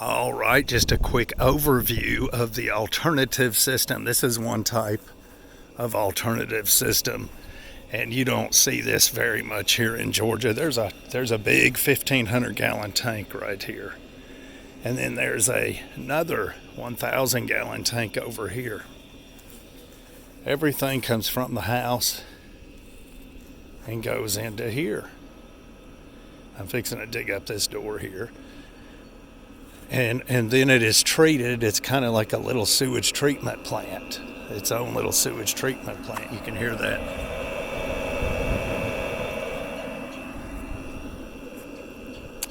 All right, just a quick overview of the alternative system. This is one type of alternative system, and you don't see this very much here in Georgia. There's a big 1,500 gallon tank right here, and then there's another 1,000 gallon tank over here. Everything comes from the house and goes into here. I'm fixing to dig up this door here. And then it is treated. It's kind of like a little sewage treatment plant. Its own little sewage treatment plant. You can hear that.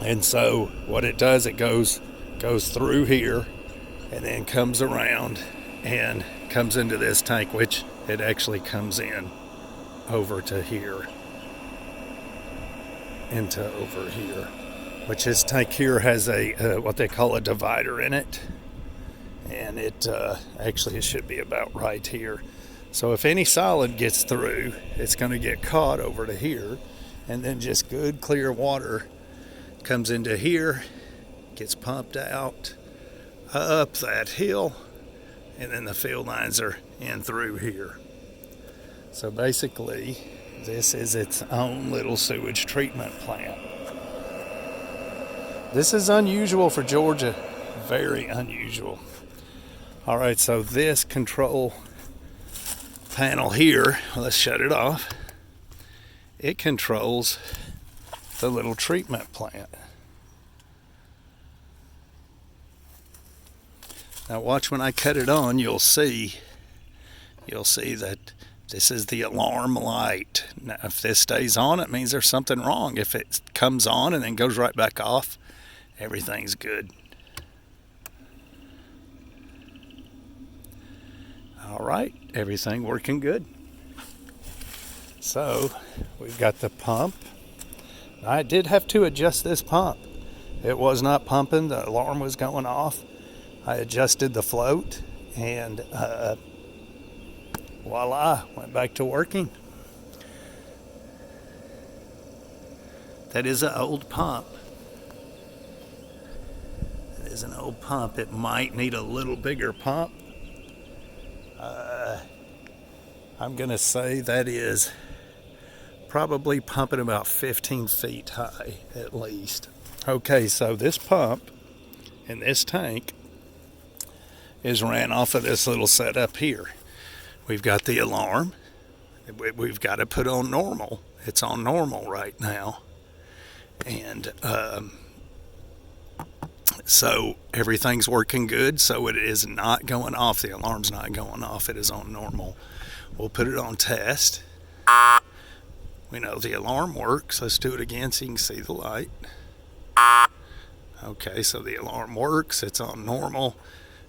And so what it does, it goes through here and then comes around and comes into this tank, which it actually comes in over to here, into over here. Which this tank here has a what they call a divider in it, and it should be about right here. So if any solid gets through, it's going to get caught over to here, and then just good clear water comes into here, gets pumped out up that hill, and then the field lines are in through here. So basically, this is its own little sewage treatment plant. This is unusual for Georgia, very unusual. All right, so this control panel here, let's shut it off. It controls the little treatment plant. Now watch when I cut it on, you'll see that this is the alarm light. Now if this stays on, it means there's something wrong. If it comes on and then goes right back off, everything's good. All right, everything working good. So we've got the pump. I did have to adjust this pump. It was not pumping, the alarm was going off. I adjusted the float and voila, went back to working. That is an old pump. Is an old pump. It might need a little bigger pump. I'm gonna say that is probably pumping about 15 feet high at least. Okay, so this pump in this tank is ran off of this little setup here. We've got the alarm. We've got to put on normal. It's on normal right now, and so everything's working good, so it is not going off. The alarm's not going off. It is on normal. We'll put it on test. We know the alarm works. Let's do it again so you can see the light. Okay, so the alarm works. It's on normal.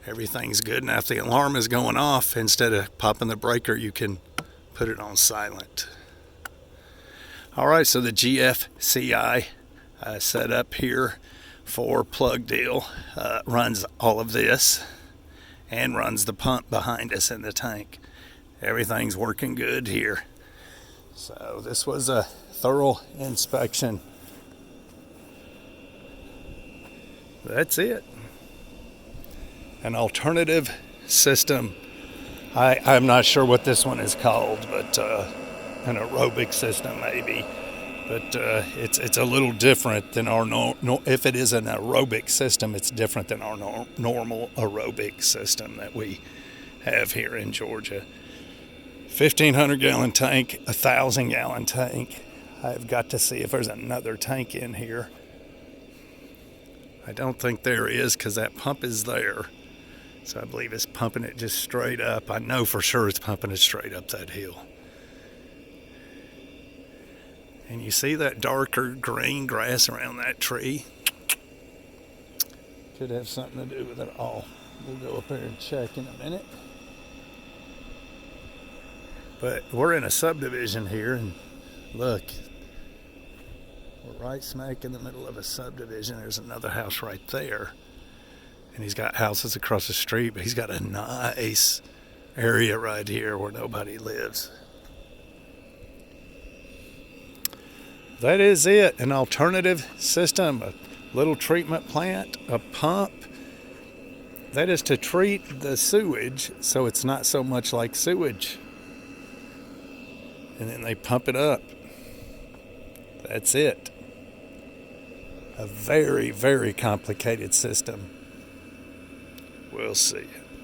Everything's good. Now if the alarm is going off, instead of popping the breaker, you can put it on silent. All right, so the GFCI setup here for plug deal runs all of this and runs the pump behind us in the tank. Everything's working good here. So this was a thorough inspection. That's it. An alternative system. I'm not sure what this one is called, but an aerobic system maybe. But it's a little different than our if it is an aerobic system, it's different than our normal aerobic system that we have here in Georgia. 1,500 gallon tank, 1,000 gallon tank. I've got to see if there's another tank in here. I don't think there is because that pump is there. So I believe it's pumping it just straight up. I know for sure it's pumping it straight up that hill. And you see that darker green grass around that tree? Could have something to do with it all. We'll go up there and check in a minute. But we're in a subdivision here, and look, we're right smack in the middle of a subdivision. There's another house right there. And he's got houses across the street, but he's got a nice area right here where nobody lives. That is it, an alternative system, little treatment plant, a pump. That is to treat the sewage so it's not so much like sewage. And then they pump it up. That's it. A very, very complicated system. We'll see.